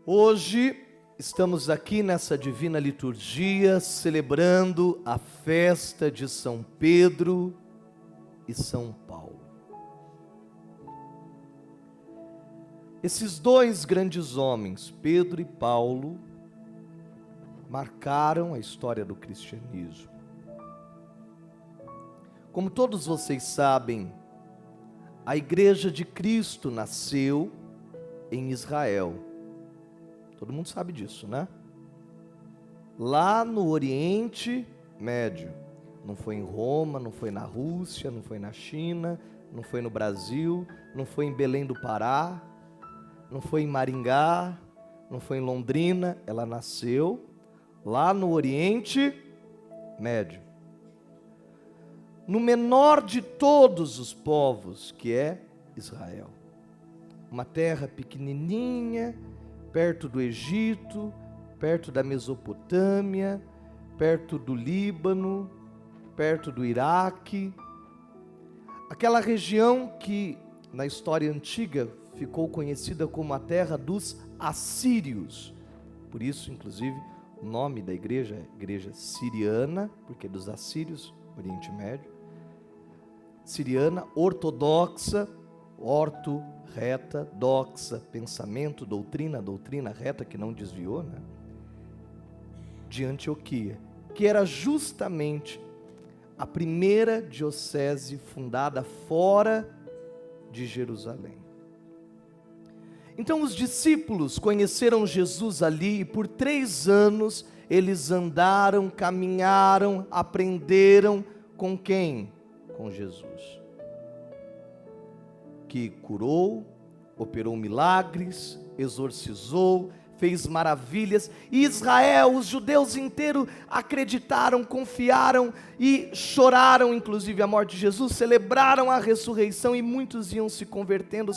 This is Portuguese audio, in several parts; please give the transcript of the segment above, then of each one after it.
Hoje estamos aqui nessa divina liturgia celebrando a festa de São Pedro e São Paulo. Esses dois grandes homens, Pedro e Paulo, marcaram a história do cristianismo. Como todos vocês sabem, a Igreja de Cristo nasceu em Israel. Todo mundo sabe disso, né? Lá no Oriente Médio. Não foi em Roma, não foi na Rússia, não foi na China, não foi no Brasil, não foi em Belém do Pará, não foi em Maringá, não foi em Londrina. Ela nasceu lá no Oriente Médio. No menor de todos os povos, que é Israel. Uma terra pequenininha, perto do Egito, perto da Mesopotâmia, perto do Líbano, perto do Iraque. Aquela região que na história antiga ficou conhecida como a terra dos assírios. Por isso, inclusive, o nome da igreja é Igreja Siriana, porque é dos assírios, Oriente Médio. Siriana, ortodoxa, orto, reta, doxa, pensamento, doutrina, doutrina reta, que não desviou, né? De Antioquia, que era justamente a primeira diocese fundada fora de Jerusalém. Então os discípulos conheceram Jesus ali e por 3 anos eles andaram, caminharam, aprenderam com quem? Com Jesus, que curou, operou milagres, exorcizou, fez maravilhas. E Israel, os judeus inteiros acreditaram, confiaram e choraram, inclusive a morte de Jesus, celebraram a ressurreição e muitos iam se convertendo.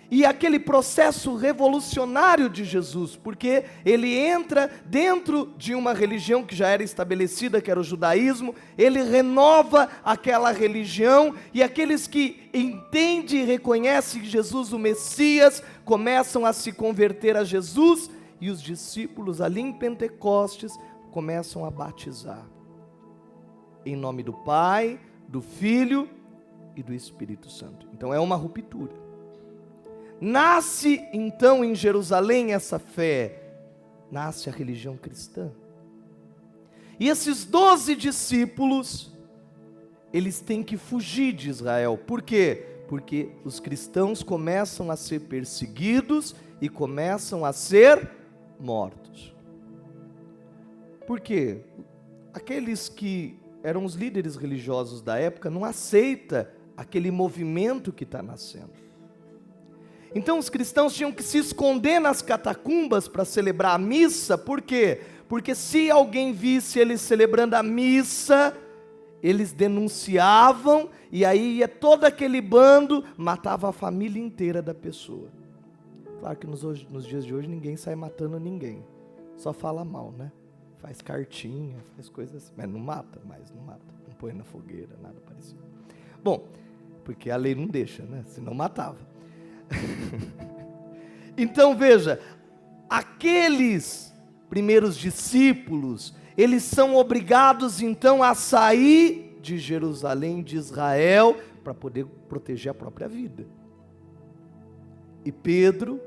E aquele processo revolucionário de Jesus, porque ele entra dentro de uma religião que já era estabelecida, que era o judaísmo, ele renova aquela religião, e aqueles que entendem e reconhecem Jesus o Messias, começam a se converter a Jesus, e os discípulos ali em Pentecostes começam a batizar, em nome do Pai, do Filho e do Espírito Santo. Então é uma ruptura. Nasce então em Jerusalém essa fé, nasce a religião cristã. E esses 12 discípulos, eles têm que fugir de Israel. Por quê? Porque os cristãos começam a ser perseguidos e começam a ser mortos. Por quê? Aqueles que eram os líderes religiosos da época não aceitam aquele movimento que está nascendo. Então os cristãos tinham que se esconder nas catacumbas para celebrar a missa. Por quê? Porque se alguém visse eles celebrando a missa, eles denunciavam, e aí ia todo aquele bando, matava a família inteira da pessoa. Claro que nos dias de hoje ninguém sai matando ninguém, só fala mal, né? Faz cartinha, faz coisas assim, mas não mata, não põe na fogueira, nada parecido. Bom, porque a lei não deixa, né? Senão matava. Então veja, aqueles primeiros discípulos, eles são obrigados então a sair de Jerusalém, de Israel, para poder proteger a própria vida. E Pedro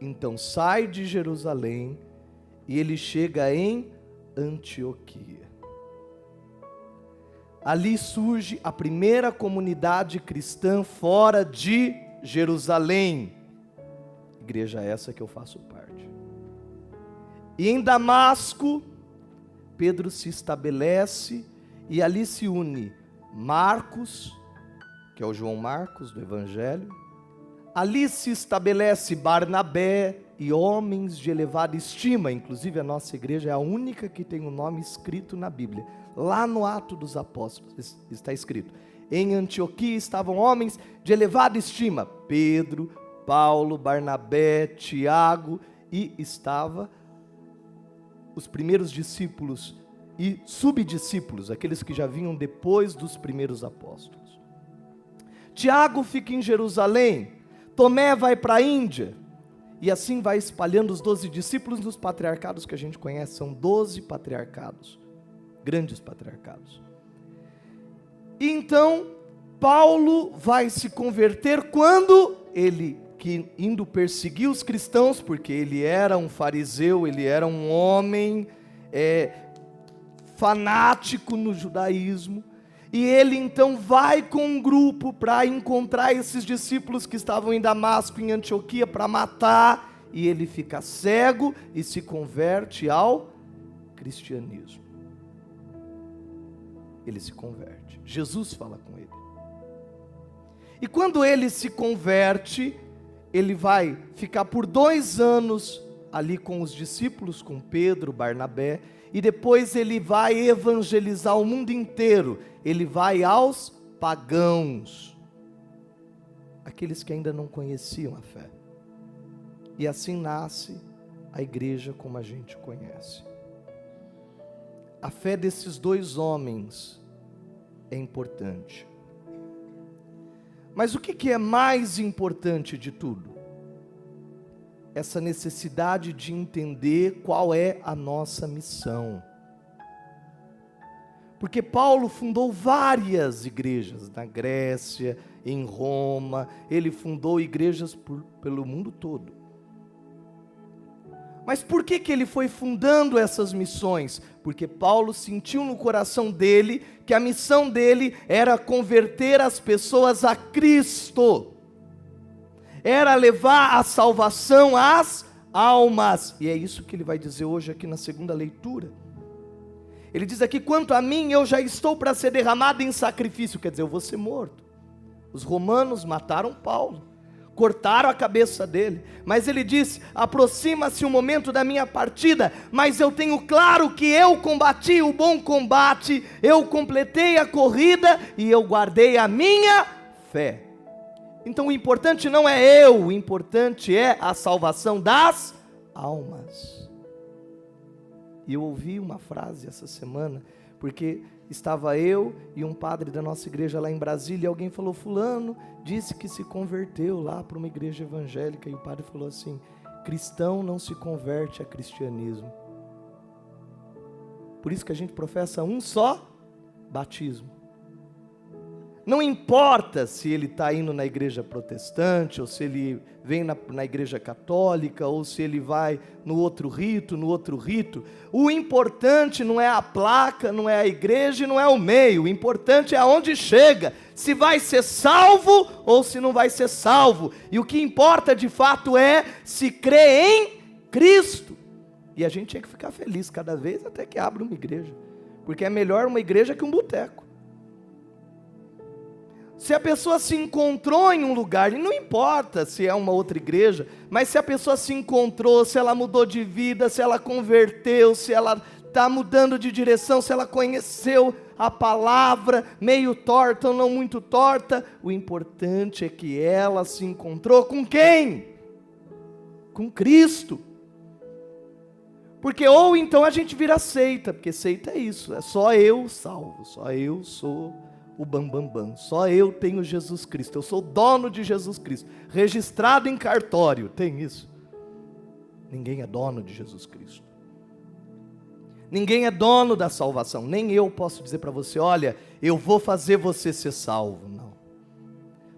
então sai de Jerusalém e ele chega em Antioquia. Ali surge a primeira comunidade cristã fora de Jerusalém, igreja essa que eu faço parte. E em Damasco, Pedro se estabelece e ali se une Marcos, que é o João Marcos do Evangelho. Ali se estabelece Barnabé e homens de elevada estima. Inclusive a nossa igreja é a única que tem o nome escrito na Bíblia. Lá no Atos dos Apóstolos está escrito: em Antioquia estavam homens de elevada estima, Pedro, Paulo, Barnabé, Tiago, e estava os primeiros discípulos e subdiscípulos, aqueles que já vinham depois dos primeiros apóstolos. Tiago fica em Jerusalém, Tomé vai para a Índia. E assim vai espalhando os 12 discípulos nos patriarcados que a gente conhece. São 12 patriarcados, grandes patriarcados. E então, Paulo vai se converter quando ele, que indo perseguir os cristãos, porque ele era um fariseu, ele era um homem fanático no judaísmo, e ele então vai com um grupo para encontrar esses discípulos que estavam em Damasco, em Antioquia, para matar, e ele fica cego e se converte ao cristianismo. Ele se converte. Jesus fala com ele. E quando ele se converte, ele vai ficar por 2 anos ali com os discípulos, com Pedro, Barnabé, e depois ele vai evangelizar o mundo inteiro. Ele vai aos pagãos, aqueles que ainda não conheciam a fé. E assim nasce a igreja como a gente conhece. A fé desses 2 homens é importante. Mas o que é mais importante de tudo? Essa necessidade de entender qual é a nossa missão. Porque Paulo fundou várias igrejas na Grécia, em Roma, ele fundou igrejas pelo mundo todo. Mas por que ele foi fundando essas missões? Porque Paulo sentiu no coração dele que a missão dele era converter as pessoas a Cristo. Era levar a salvação às almas. E é isso que ele vai dizer hoje aqui na segunda leitura. Ele diz aqui: quanto a mim, eu já estou para ser derramado em sacrifício. Quer dizer, eu vou ser morto. Os romanos mataram Paulo, cortaram a cabeça dele. Mas ele disse: aproxima-se o momento da minha partida, mas eu tenho claro que eu combati o bom combate, eu completei a corrida e eu guardei a minha fé. Então o importante não é eu, o importante é a salvação das almas. E eu ouvi uma frase essa semana, porque estava eu e um padre da nossa igreja lá em Brasília, e alguém falou: fulano disse que se converteu lá para uma igreja evangélica, e o padre falou assim: cristão não se converte a cristianismo. Por isso que a gente professa um só batismo. Não importa se ele está indo na igreja protestante, ou se ele vem na igreja católica, ou se ele vai no outro rito. O importante não é a placa, não é a igreja e não é o meio. O importante é aonde chega, se vai ser salvo ou se não vai ser salvo. E o que importa de fato é se crê em Cristo. E a gente tinha que ficar feliz cada vez até que abra uma igreja, porque é melhor uma igreja que um boteco. Se a pessoa se encontrou em um lugar, e não importa se é uma outra igreja, mas se a pessoa se encontrou, se ela mudou de vida, se ela converteu, se ela está mudando de direção, se ela conheceu a palavra, meio torta ou não muito torta, o importante é que ela se encontrou com quem? Com Cristo. Porque ou então a gente vira seita, porque seita é isso, é só eu salvo, só eu sou o bambambam, só eu tenho Jesus Cristo, eu sou dono de Jesus Cristo, registrado em cartório, tem isso? Ninguém é dono de Jesus Cristo, ninguém é dono da salvação, nem eu posso dizer para você: olha, eu vou fazer você ser salvo, não,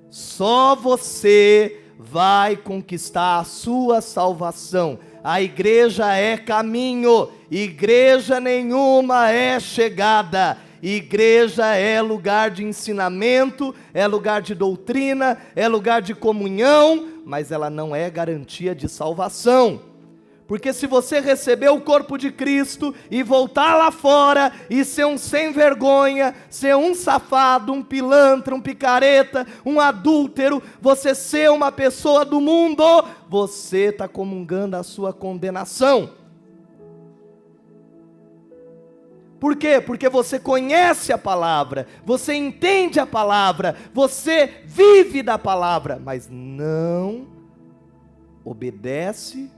só você vai conquistar a sua salvação. A igreja é caminho, igreja nenhuma é chegada. Igreja é lugar de ensinamento, é lugar de doutrina, é lugar de comunhão, mas ela não é garantia de salvação. Porque se você receber o corpo de Cristo e voltar lá fora e ser um sem vergonha, ser um safado, um pilantra, um picareta, um adúltero, você ser uma pessoa do mundo, você está comungando a sua condenação. Por quê? Porque você conhece a palavra, você entende a palavra, você vive da palavra, mas não obedece